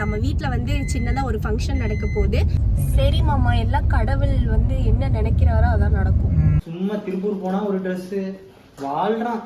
நம்ம வீட்ல வந்து சின்னதா ஒரு ஃபங்க்ஷன் நடக்க போகுது. சரி மாமா, எல்லாம் கடவுள் வந்து என்ன நினைக்கிறாரோ அதான் நடக்கும். சும்மா திருப்பூர் போனா ஒரு ட்ரெஸ் வாழ்றான்.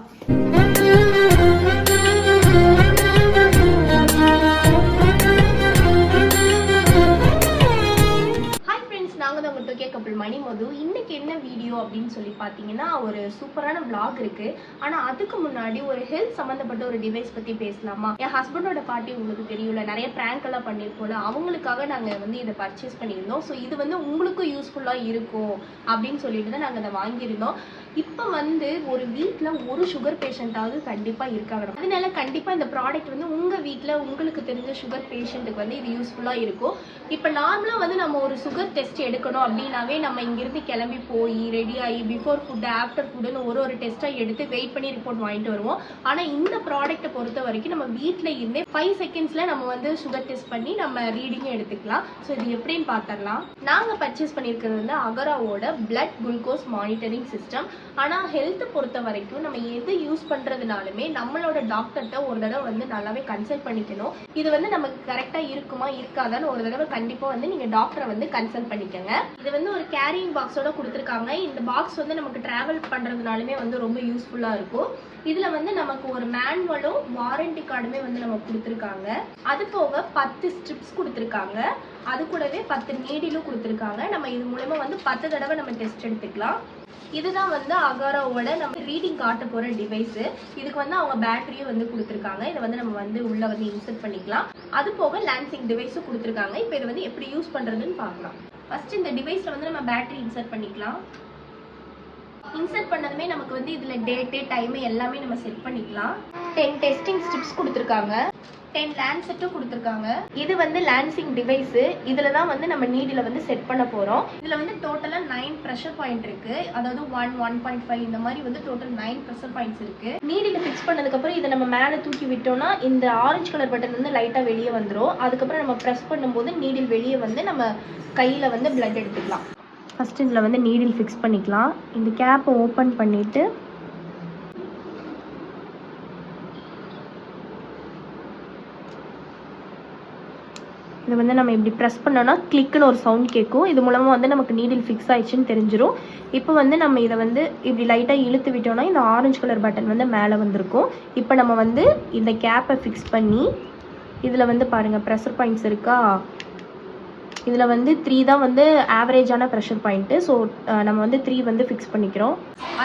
மணி மது. இன்னைக்கு என்ன வீடியோ அப்படின்னு சொல்லி பார்த்தீங்கன்னா, ஒரு சூப்பரான vlog இருக்கு. ஆனா அதுக்கு முன்னாடி ஒரு ஹெல்த் சம்பந்தப்பட்ட ஒரு டிவைஸ் பத்தி பேசலாமா? என் ஹஸ்பண்டோட பார்ட்டி உங்களுக்கு தெரியல, நிறைய பிராங்க் எல்லாம் பண்ணிருக்கோம்ல, அவங்களுக்காக நாங்க வந்து இதை பர்ச்சேஸ் பண்ணியிருந்தோம். ஸோ இது வந்து உங்களுக்கும் யூஸ்ஃபுல்லா இருக்கும் அப்படின்னு சொல்லிட்டு தான் நாங்க அதை வாங்கியிருந்தோம். இப்போ வந்து ஒரு வீட்ல ஒரு சுகர் பேஷண்டாவது கண்டிப்பா இருக்காங்க. அதனால கண்டிப்பா இந்த ப்ராடக்ட் வந்து உங்க வீட்ல உங்களுக்கு தெரிஞ்ச சுகர் பேஷண்ட்டுக்கு வந்து இது யூஸ்ஃபுல்லா இருக்கும். இப்போ நார்மலா வந்து நம்ம ஒரு சுகர் டெஸ்ட் எடுக்கணும் அப்படின்னாவே நம்ம இங்கிருந்து கிளம்பி போய் ரெடி ஆகி பிஃபோர் ஃபுட் ஆஃப்டர் ஃபுட்னு ஒரு டெஸ்ட்டா எடுத்து வெயிட் பண்ணி ரிப்போர்ட் வாங்கிட்டு வருவோம். ஆனா இந்த ப்ராடக்ட்டை பொறுத்த வரைக்கும் நம்ம வீட்ல இருந்தே 5 செகண்ட்ஸ்ல நம்ம வந்து சுகர் டெஸ்ட் பண்ணி நம்ம ரீடிங்கும் எடுத்துக்கலாம். ஸோ இது எப்படின்னு பார்த்தரலாம். நாங்க பர்ச்சேஸ் பண்ணியிருக்கிறது வந்து அகராவோட பிளட் குளுக்கோஸ் மானிட்டரிங் சிஸ்டம். ஆனா ஹெல்த் பொறுத்த வரைக்கும் நம்ம எது யூஸ் பண்றதுனாலுமே நம்மளோட டாக்டர்கிட்ட ஒரு தடவை வந்து நல்லாவே கன்சல்ட் பண்ணிக்கணும். இது வந்து நமக்கு கரெக்டா இருக்குமா இருக்காதான்னு ஒரு தடவை கண்டிப்பா வந்து நீங்க டாக்டரை வந்து கன்சல்ட் பண்ணிக்கோங்க. இது வந்து ஒரு கேரிங் பாக்ஸோட கொடுத்துருக்காங்க. இந்த பாக்ஸ் வந்து நமக்கு டிராவல் பண்றதுனாலுமே வந்து ரொம்ப யூஸ்ஃபுல்லா இருக்கும். இதுல வந்து நமக்கு ஒரு மேனுவலும் வாரண்டி கார்டுமே வந்து நமக்கு கொடுத்துருக்காங்க. அது போக 10 ஸ்ட்ரிப்ஸ் கொடுத்துருக்காங்க. அது கூடவே 10 நீடிலும் கொடுத்துருக்காங்க. நம்ம இது மூலமா வந்து 10 தடவை நம்ம டெஸ்ட் எடுத்துக்கலாம். இதுதான் வந்து அகாராவோட நம்ம ரீடிங் காட்ட போற டிவைஸ். இதுக்கு வந்து அவங்க பேட்டரியும் வந்து கொடுத்துருக்காங்க. இதை வந்து நம்ம வந்து உள்ள வந்து இன்சர்ட் பண்ணிக்கலாம். அது போக லான்சிங் டிவைஸும் கொடுத்துருக்காங்க. இப்போ இதை வந்து எப்படி யூஸ் பண்றதுன்னு பார்க்கலாம். ஃபர்ஸ்ட் இந்த டிவைஸ்ல வந்து நம்ம பேட்டரி இன்சர்ட் பண்ணிக்கலாம். இன்சர்ட் பண்ணதுமே நமக்கு வந்து இதுல டேட்டு டைம் எல்லாமே நம்ம செட் பண்ணிக்கலாம். 10 டெஸ்டிங் ஸ்ட்ரிப்ஸ் கொடுத்துருக்காங்க. 10 லான்செட்டும் கொடுத்துருக்காங்க. இது வந்து லான்சிங் டிவைஸ். இதுல தான் வந்து நம்ம நீடில வந்து செட் பண்ண போறோம். இதுல வந்து டோட்டலா 9 ப்ரெஷர் பாயிண்ட் இருக்கு. அதாவது 1, 1.5 இந்த மாதிரி வந்து டோட்டல் 9 ப்ரெஷர் பாயிண்ட்ஸ் இருக்கு. நீடில ஃபிக்ஸ் பண்ணதுக்கு அப்புறம் இதை நம்ம மேல தூக்கி விட்டோம்னா இந்த ஆரஞ்சு கலர் பட்டன் வந்து லைட்டா வெளியே வந்துடும். அதுக்கப்புறம் நம்ம ப்ரெஸ் பண்ணும்போது நீடில் வெளியே வந்து நம்ம கையில வந்து பிளட் எடுத்துக்கலாம். ஃபர்ஸ்ட் இதுல வந்து நீடில் ஃபிக்ஸ் பண்ணிக்கலாம். இந்த கேப்பை ஓப்பன் பண்ணிட்டு இது வந்து நம்ம இப்படி ப்ரெஸ் பண்ணோன்னா கிளிக்குன்னு ஒரு சவுண்ட் கேட்கும். இது மூலமாக வந்து நமக்கு நீடில் ஃபிக்ஸ் ஆயிடுச்சுன்னு தெரிஞ்சிடும். இப்போ வந்து நம்ம இதை வந்து இப்படி லைட்டாக இழுத்து விட்டோம்னா இந்த ஆரஞ்சு கலர் பட்டன் வந்து மேலே வந்திருக்கும். இப்போ நம்ம வந்து இந்த கேப்பை ஃபிக்ஸ் பண்ணி இதில் வந்து பாருங்கள் ப்ரெஷர் பாயிண்ட்ஸ் இருக்கா. இதில் வந்து 3 தான் வந்து ஆவரேஜான ப்ரெஷர் பாயிண்ட்டு. ஸோ நம்ம வந்து 3 வந்து ஃபிக்ஸ் பண்ணிக்கிறோம்.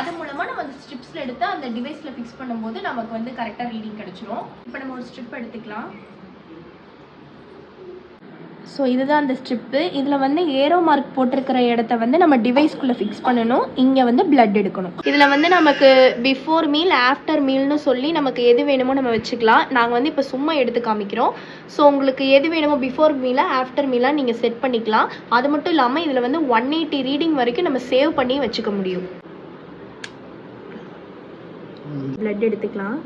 அது மூலமாக நம்ம அந்த ஸ்ட்ரிப்ஸில் எடுத்து அந்த டிவைஸில் ஃபிக்ஸ் பண்ணும்போது நமக்கு வந்து கரெக்டாக ரீடிங் கிடச்சிரும். இப்போ நம்ம ஒரு ஸ்ட்ரிப் எடுத்துக்கலாம். ஸோ இதுதான் அந்த ஸ்ட்ரிப்பு. இதில் வந்து ஏரோ மார்க் போட்டிருக்கிற இடத்த வந்து நம்ம டிவைஸ்குள்ளே ஃபிக்ஸ் பண்ணணும். இங்கே வந்து பிளட் எடுக்கணும். இதில் வந்து நமக்கு பிஃபோர் மீல் ஆஃப்டர் மீல்னு சொல்லி நமக்கு எது வேணுமோ நம்ம வச்சுக்கலாம். நாங்கள் வந்து இப்போ சும்மா எடுத்து காமிக்கிறோம். ஸோ உங்களுக்கு எது வேணுமோ பிஃபோர் மீலாக ஆஃப்டர் மீலாக நீங்கள் செட் பண்ணிக்கலாம். அது மட்டும் இல்லாமல் இதில் வந்து 180 ரீடிங் வரைக்கும் நம்ம சேவ் பண்ணி வச்சுக்க முடியும். பிளட் எடுத்துக்கலாம்.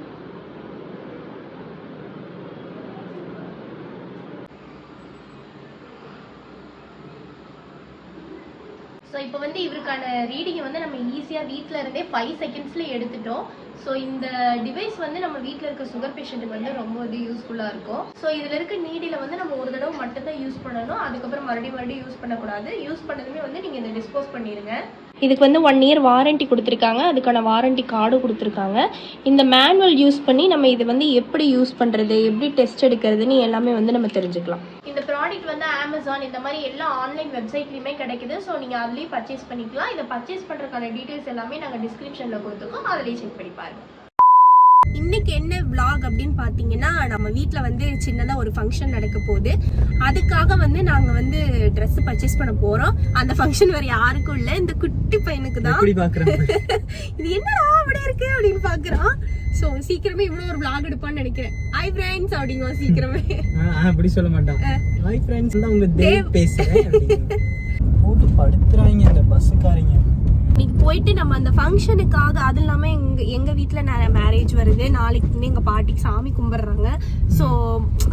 ஸோ இப்போ வந்து இவருக்கான ரீடிங்கை வந்து நம்ம ஈஸியாக வீட்டில் இருந்தே 5 செகண்ட்ஸில் எடுத்துட்டோம். ஸோ இந்த டிவைஸ் வந்து நம்ம வீட்டில் இருக்க சுகர் பேஷண்ட்டுக்கு வந்து ரொம்ப வந்து யூஸ்ஃபுல்லாக இருக்கும். ஸோ இதில் இருக்க நீடில் வந்து நம்ம ஒரு தடவை மட்டும்தான் யூஸ் பண்ணணும். அதுக்கப்புறம் மறுபடியும் யூஸ் பண்ணக்கூடாது. யூஸ் பண்ணதுமே வந்து நீங்கள் இதை டிஸ்போஸ் பண்ணிடுங்க. இதுக்கு வந்து 1 இயர் வாரண்டி கொடுத்துருக்காங்க. அதுக்கான வாரண்டி கார்டும் கொடுத்துருக்காங்க. இந்த மேனுவல் யூஸ் பண்ணி நம்ம இது வந்து எப்படி யூஸ் பண்ணுறது, எப்படி டெஸ்ட் எடுக்கிறதுன்னு எல்லாமே வந்து நம்ம தெரிஞ்சுக்கலாம். இந்த ப்ராடக்ட் வந்து அமேசான் இந்த மாதிரி எல்லா ஆன்லைன் வெப்சைட்லையுமே கிடைக்குது. ஸோ நீங்கள் அதுலேயும் பர்ச்சேஸ் பண்ணிக்கலாம். இதை பர்ச்சேஸ் பண்ணுறதுக்கான டீட்டெயில்ஸ் எல்லாமே நாங்கள் டிஸ்கிரிப்ஷனில் கொடுத்துருக்கோம். அதிலேயே செக் பண்ணி பாருங்கள். இன்னைக்கு என்ன vlog அப்படின்னு பார்த்தீங்கன்னா, நம்ம வீட்டில் வந்து சின்னதாக ஒரு ஃபங்க்ஷன் நடக்க போகுது. அதுக்காக வந்து நாங்கள் வந்து ட்ரெஸ் பர்ச்சேஸ் பண்ண போகிறோம். அந்த ஃபங்க்ஷன் வேறு யாருக்கும் இல்லை, இந்த குட்டி பையனுக்கு தான். இது என்னடா அப்படியே இருக்கு அப்படின்னு பார்க்குறான். ஸோ சீக்கிரமே இவ்வளோ ஒரு vlog எடுப்பான்னு நினைக்கிறேன். ஹை ஃப்ரெண்ட்ஸ் அப்படிங்க சீக்கிரமே. அப்படி சொல்ல மாட்டான். ஹை ஃப்ரெண்ட்ஸ் தான் உங்க தேவ் பேசுறேன். போட்டு படுத்துறாங்க இந்த பஸ்ஸுக்காரங்க. இன்னைக்கு போயிட்டு நம்ம அந்த ஃபங்க்ஷனுக்காக, அது இல்லாமல் எங்கள் வீட்டில் மேரேஜ் வருது. நாளைக்கு வந்து எங்கள் பாட்டிக்கு சாமி கும்பிட்றாங்க. ஸோ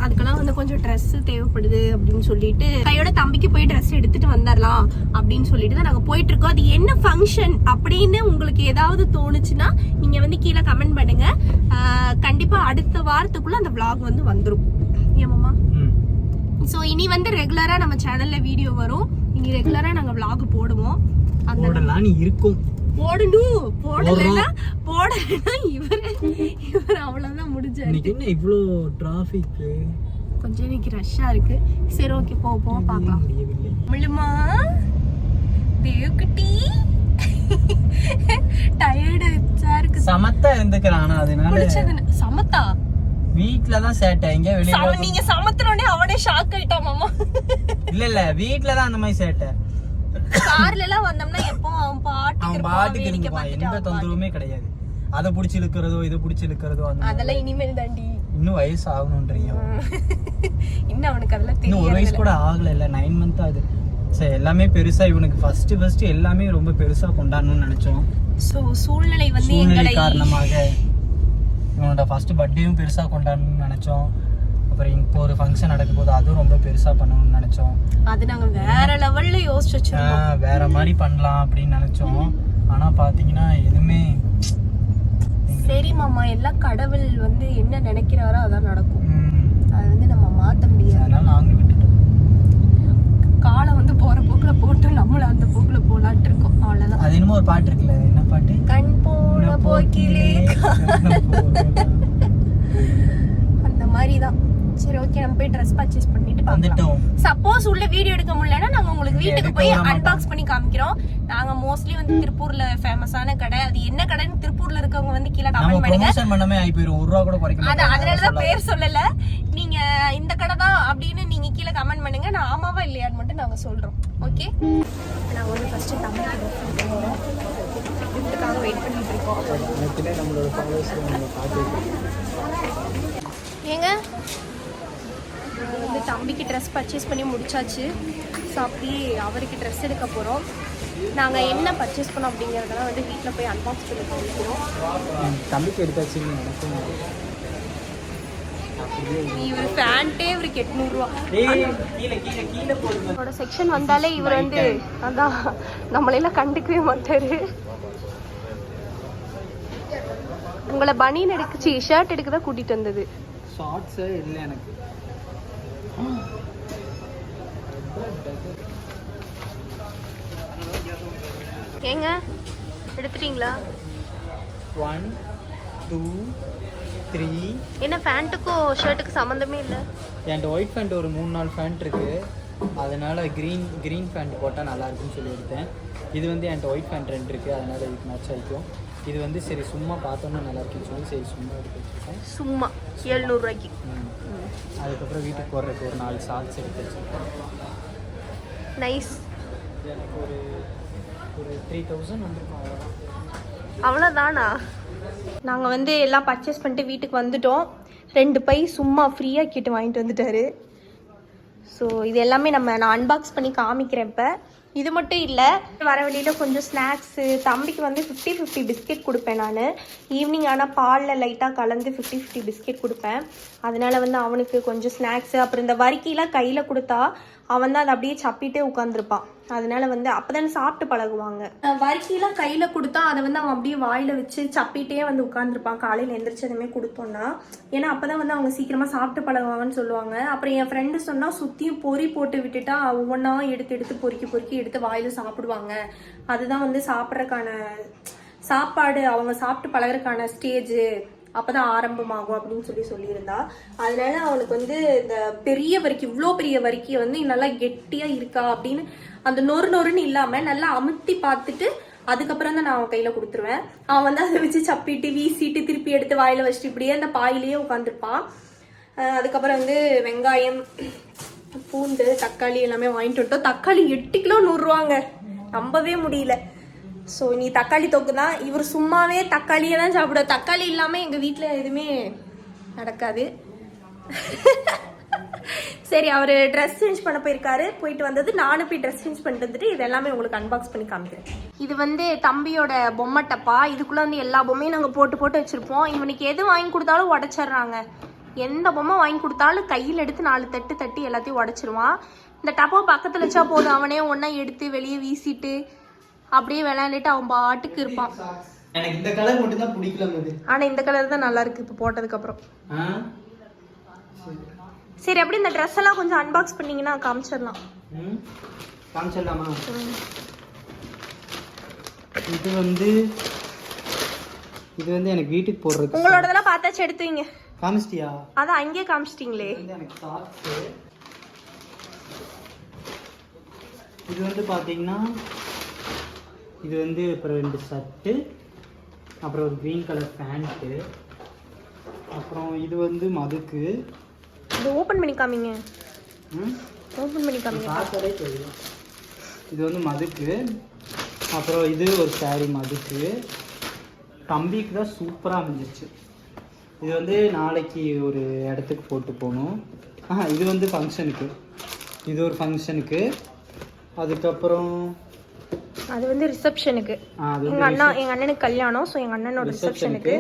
அதுக்கெல்லாம் வந்து கொஞ்சம் ட்ரெஸ்ஸு தேவைப்படுது அப்படின்னு சொல்லிட்டு கையோட தம்பிக்கு போய் ட்ரெஸ் எடுத்துட்டு வந்துடலாம் அப்படின்னு சொல்லிட்டு தான் நாங்கள் போயிட்டு இருக்கோம். அது என்ன ஃபங்க்ஷன் அப்படின்னு உங்களுக்கு ஏதாவது தோணுச்சுன்னா நீங்கள் வந்து கீழே கமெண்ட் பண்ணுங்க. கண்டிப்பாக அடுத்த வாரத்துக்குள்ள அந்த vlog வந்து வந்துடும். ஏமாமா ஸோ இனி வந்து ரெகுலரா நம்ம சேனல்ல வீடியோ வரும். இனி ரெகுலரா நாங்க vlog போடுவோம். போடலாம்னு இருக்கும். போடலன்னா இவர் அவ்வளவுதான் முடிஞ்சாரு. இன்னைக்கு என்ன இவ்ளோ டிராஃபிக்? கொஞ்சம் இன்னைக்கு ரஷ்ஷா இருக்கு. சரி ஓகே போவோம் பார்க்கலாம். முழுமா தேவக்குட்டி டயர்டு இருக்கு. சமத்தா இருந்துக்கறானா அதனால சமத்தா வீட்ல தான் சேட்டை. எங்க வெளிய நீங்க சமத்துறோனே அவனே ஷாக் ஆயிட்டான் மாமா. இல்ல வீட்ல தான் அந்த மாதிரி சேட்டை. கார்ல எல்லாம் வந்தோம்னா எப்போ அவன் பாட்டுக்கு இருப்பான். எந்த தொந்தரவுமே கிடையாது. அத புடிச்சு இழுக்கிறதோ இத புடிச்சு இழுக்கிறதோ அதெல்லாம் இனிமேல் தாண்டி. இன்னும் வயசு ஆகணும்ன்றீங்க. இன்னும் அவனுக்கு அதெல்லாம் இன்னும் ஒரு வயசு கூட ஆகல. இல்ல 9 மந்த் ஆகுது. சரி எல்லாமே பெருசா இவனுக்கு ஃபர்ஸ்ட் எல்லாமே ரொம்ப பெருசா கொண்டாடணும்னு நினைச்சோம். சோ சூழ்நிலை வந்து எங்களை காரணமாக இவனோட ஃபர்ஸ்ட் பர்த்டேயும் பெருசா கொண்டாடணும்னு நினைச்சோம். அப்புறம் இப்போ ஒரு ஃபங்க்ஷன் நடக்கும் போது அதுவும் ரொம்ப பெருசா பண்ணணும்னு நினைச்சோம். அது நாங்க வேற லெவல்ல யோசிச்சு வச்சிருந்தோம். வேற மாதிரி பண்ணலாம் அப்படின்னு நினைச்சோம். ஆனா பாத்தீங்கன்னா எதுவுமே சரி மாமா, எல்லாம் கடவுள் வந்து என்ன நினைக்கிறாரோ அதான் நடக்கும். அது வந்து நம்ம மாத்த முடியாது. அதனால நாங்க விட்டுட்டோம். காலை வந்து போற போக்குல போட்டு நம்மள அந்த போக்குல போலாட்டு இருக்கோம். அவ்வளவுதான். அது என்னமோ ஒரு பாட்டு இருக்குல்ல, என்ன பாட்டு? கண் போன போக்கிலே அந்த மாதிரிதான். சரி ஓகே, நம்ம போய் ட்ரெஸ் பர்ச்சேஸ் பண்ணிட்டு வந்துட்டோம். சப்போஸ் உள்ள வீடியோ எடுக்க முடியலன்னா நாங்க உங்களுக்கு வீட்டுக்கு போய் அன்பாக்ஸ் பண்ணி காமிக்கிறோம். நாங்க மோஸ்ட்லி வந்து திருப்பூர்ல ஃபேமஸான கடை, அது என்ன கடைன்னு திருப்பூர்ல இருக்கவங்க வந்து கீழே கமெண்ட் பண்ணுங்க. ப்ரமோஷன் பண்ணவே ஆயி போயிரும். 1 ரூபாய் கூட குறைக்க மாட்டோம். அதனால தான் பேர் சொல்லல. நீங்க இந்த கடை தான் அப்படின்னு நீங்க கீழே கமெண்ட் பண்ணுங்க. நான் ஆமாவா இல்லையான்னு மட்டும் நாங்க சொல்றோம். ஓகே, நாங்க வந்து ஃபர்ஸ்ட் தம்பிக்கு கிஃப்ட்டுக்காக வெயிட் பண்ணிட்டு இருக்கோம். நேத்துலே நம்மளோட ஃபாலோவர்ஸ் நம்ம பாத்துட்டு ஏங்க வந்து தம்பிக்கு ட்ரெஸ் பர்ச்சேஸ் பண்ணி முடிச்சாச்சு. ஸோ அப்படியே அவருக்கு ட்ரெஸ் எடுக்க போகிறோம். நாங்கள் என்ன பர்ச்சேஸ் பண்ணோம் அப்படிங்கிறதெல்லாம் வந்து வீட்டில் போய் அன்பாக்ஸ் பண்ணி காமிக்கிறோம். தம்பிக்கு எடுத்தாச்சு. இவர் பேண்ட்டே இவருக்கு 800 ரூபா. அவரோட செக்ஷன் வந்தாலே இவர் வந்து அதான் நம்மளையெல்லாம் கண்டுக்கவே மாட்டாரு. உங்களை பனியன் எடுக்குச்சு ஷர்ட் எடுக்க தான் கூட்டிட்டு வந்தது. ஷார்ட்ஸ் இல்ல எனக்கு. ஏங்க எடுத்துட்டீங்களா? 1 2 3. என்ன பேண்ட்டுக்கும் ஷர்ட்டுக்கு சம்மந்தமே இல்லை. என்கிட்ட ஒயிட் பேண்ட் ஒரு 3-4 பேண்ட் இருக்கு. அதனால கிரீன் பேண்ட் போட்டால் நல்லா இருக்குன்னு சொல்லி எடுத்தேன். இது வந்து என்கிட்ட ஒயிட் பேண்ட் 2 இருக்கு. அதனால இதுக்கு மேட்ச் ஆகிக்கும். இது வந்து சரி சும்மா பார்த்தோன்னா நல்லா இருக்குன்னு சொல்லி சரி சும்மா எடுத்து வச்சுருக்கேன். சும்மா 700 ரூபாய்க்கு. அதுக்கப்புறம் வீட்டுக்கு போடுறதுக்கு ஒரு 4 ஷார்ட்ஸ் எடுத்து வச்சுருக்கேன். நைஸ். எனக்கு ஒரு 3000 வந்துருக்கும். அவ்வளோதானா? நாங்கள் வந்து எல்லாம் பர்ச்சேஸ் பண்ணிட்டு வீட்டுக்கு வந்துட்டோம். 2 பை சும்மா ஃப்ரீயாக கிட்ட வாங்கிட்டு வந்துட்டாரு. ஸோ இது எல்லாமே நான் அன்பாக்ஸ் பண்ணி காமிக்கிறேன். இப்போ இது மட்டும் இல்லை, வர வழியில் கொஞ்சம் ஸ்நாக்ஸு. தம்பிக்கு வந்து 50-50 பிஸ்கெட் கொடுப்பேன் நான் ஈவினிங். ஆனால் பாலில் லைட்டாக கலந்து 50-50 பிஸ்கெட் கொடுப்பேன். அதனால வந்து அவனுக்கு கொஞ்சம் ஸ்நாக்ஸு. அப்புறம் இந்த வரிக்கிலாம் கையில் கொடுத்தா அவன் தான் அதை அப்படியே சப்பிட்டே உட்காந்துருப்பான். அதனால வந்து அப்போதானே சாப்பிட்டு பழகுவாங்க. வரிக்கிலாம் கையில் கொடுத்தா அதை வந்து அவன் அப்படியே வாயில் வச்சு சப்பிட்டே வந்து உட்காந்துருப்பான். காலையில் எந்திரிச்சதுமே கொடுத்தோன்னா, ஏன்னா அப்போ தான் வந்து அவங்க சீக்கிரமாக சாப்பிட்டு பழகுவாங்கன்னு சொல்லுவாங்க. அப்புறம் என் ஃப்ரெண்டு சொன்னால் சுற்றியும் பொறி போட்டு விட்டுட்டா ஒவ்வொன்றா எடுத்து பொறுக்கி எடுத்து வாயில் சாப்பிடுவாங்க. அதுதான் வந்து சாப்பிட்றதுக்கான சாப்பாடு, அவங்க சாப்பிட்டு பழகிறதுக்கான ஸ்டேஜு அப்போதான் ஆரம்பமாகும் அப்படின்னு சொல்லியிருந்தா. அதனால அவனுக்கு வந்து இந்த பெரிய வரிக்கி, இவ்வளோ பெரிய வரிக்கியை வந்து நல்லா கெட்டியாக இருக்கா அப்படின்னு அந்த நொறுன்னு இல்லாமல் நல்லா அமுத்தி பார்த்துட்டு அதுக்கப்புறம் தான் நான் அவன் கையில் கொடுத்துருவேன். அவன் வந்து அதை வச்சு சப்பிட்டு வீசிட்டு திருப்பி எடுத்து வாயில் வச்சுட்டு இப்படியே அந்த பாயிலேயே உட்காந்துருப்பான். அதுக்கப்புறம் வந்து வெங்காயம், பூண்டு, தக்காளி எல்லாமே வாங்கிட்டு வந்துட்டோம். தக்காளி 8 கிலோ 100 ரூபாங்க. நம்பவே முடியல. ஸோ நீ தக்காளி தொக்கு தான். இவர் சும்மாவே தக்காளியே தான் சாப்பிடுவார். தக்காளி இல்லாமல் எங்கள் வீட்டில் எதுவுமே நடக்காது. சரி, அவர் ட்ரெஸ் சேஞ்ச் பண்ண போயிருக்காரு. போயிட்டு வந்தது நானும் போய் ட்ரெஸ் சேஞ்ச் பண்ணிட்டு வந்துட்டு இது எல்லாமே உங்களுக்கு அன்பாக்ஸ் பண்ணி காமிக்கிறேன். இது வந்து தம்பியோட பொம்மை டப்பா. இதுக்குள்ளே வந்து எல்லா பொம்மையும் நாங்கள் போட்டு வச்சுருப்போம். இவனுக்கு எது வாங்கி கொடுத்தாலும் உடச்சிட்றாங்க. எந்த பொம்மை வாங்கி கொடுத்தாலும் கையில் எடுத்து 4 தட்டு தட்டி எல்லாத்தையும் உடச்சிருவான். இந்த டப்பா பக்கத்தில் வச்சா போதும், அவனே ஒன்றா எடுத்து வெளியே வீசிட்டு அப்படியே விளையாண்டுட்டு அவன் பாட்டுக்கு இருப்பான். எனக்கு இந்த கலர் மட்டும் தான் பிடிக்கல. ஆனா இந்த கலர் தான் நல்லா இருக்கு இப்போ போட்டதுக்கு அப்புறம். சரி அப்படி இந்த ட்ரெஸ் எல்லாம் கொஞ்சம் அன்பாக்ஸ் பண்ணீங்கன்னா காமிச்சிடலாம். காமிச்சிடலாமா? இது வந்து எனக்கு வீட்டுக்கு போடுறது. உங்களோடதெல்லாம் பார்த்தாச்சு எடுத்துவீங்க. காமிச்சிட்டியா? அதான் அங்கேயே காமிச்சிட்டீங்களே. எனக்கு சாக்ஸு. இது வந்து பார்த்தீங்கன்னா இது வந்து அப்புறம் 2 ஷர்ட்டு, அப்புறம் ஒரு க்ரீன் கலர் பேண்ட்டு, அப்புறம் இது வந்து மதுக்கு. இது ஓப்பன் பண்ணி காமிங்க. ஓப்பன் பண்ணி காமிங்க. பார்த்தாலே தெரியும். இது வந்து மதுக்கு, அப்புறம் இது ஒரு சாரி மதுக்கு. தம்பிக்கு தான் சூப்பராக அமைஞ்சிருச்சு. இது வந்து நாளைக்கு ஒரு இடத்துக்கு போட்டு போகணும். இது வந்து ஃபங்க்ஷனுக்கு, இது ஒரு ஃபங்க்ஷனுக்கு. அதுக்கப்புறம் அது வந்து ரிசப்ஷனுக்கு. எங்கள் அண்ணனுக்கு கல்யாணம். ஸோ எங்கள் அண்ணனோட ரிசப்ஷனுக்கு.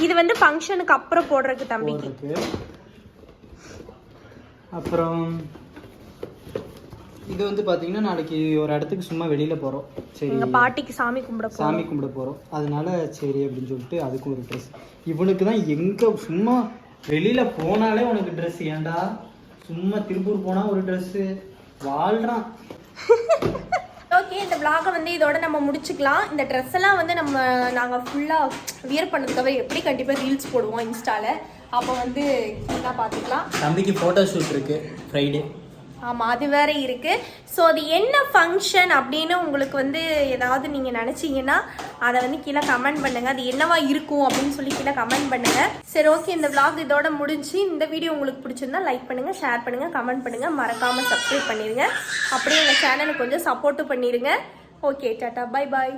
இது வந்து ஃபங்க்ஷனுக்கு அப்புறம் போடுறதுக்கு தம்பிக்கு. அப்புறம் இது வந்து பார்த்தீங்கன்னா நாளைக்கு ஒரு இடத்துக்கு சும்மா வெளியில் போகிறோம். சரி, எங்கள் பாட்டிக்கு சாமி கும்பிட போகிறோம். அதனால சரி அப்படின்னு சொல்லிட்டு அதுக்கும் ஒரு ட்ரெஸ். இவனுக்கு தான் எங்கே சும்மா வெளியில் போனாலே உனக்கு ட்ரெஸ். ஏன்டா சும்மா திருப்பூர் போனால் ஒரு ட்ரெஸ்ஸு வாழ்கிறான். ஓகே, இந்த vlog வந்து இதோட நம்ம முடிச்சுக்கலாம். இந்த ட்ரெஸ் எல்லாம் வந்து நாங்கள் ஃபுல்லாக வியர் பண்ணதுக்காக எப்படி கண்டிப்பாக ரீல்ஸ் போடுவோம் இன்ஸ்டாவில். அப்போ வந்து ஃபுல்லாக பார்த்துக்கலாம். தம்பிக்கு ஃபோட்டோ ஷூட் இருக்குது ஃப்ரைடே. ஆமாம், அது வேற இருக்கு. ஸோ அது என்ன ஃபங்க்ஷன் அப்படின்னு உங்களுக்கு வந்து ஏதாவது நீங்கள் நினச்சிங்கன்னா அதை வந்து கீழே கமெண்ட் பண்ணுங்க. அது என்னவா இருக்கும் அப்படின்னு சொல்லி கீழே கமெண்ட் பண்ணுங்க. சரி, ஓகே, இந்த vlog இதோட முடிஞ்சு. இந்த வீடியோ உங்களுக்கு பிடிச்சிருந்தா லைக் பண்ணுங்க, ஷேர் பண்ணுங்க, கமெண்ட் பண்ணுங்க, மறக்காம சப்ஸ்கிரைப் பண்ணிடுங்க. அப்படியே எங்கள் சேனலுக்கு கொஞ்சம் சப்போர்ட்டும் பண்ணிடுங்க. Okay, Tata, bye bye.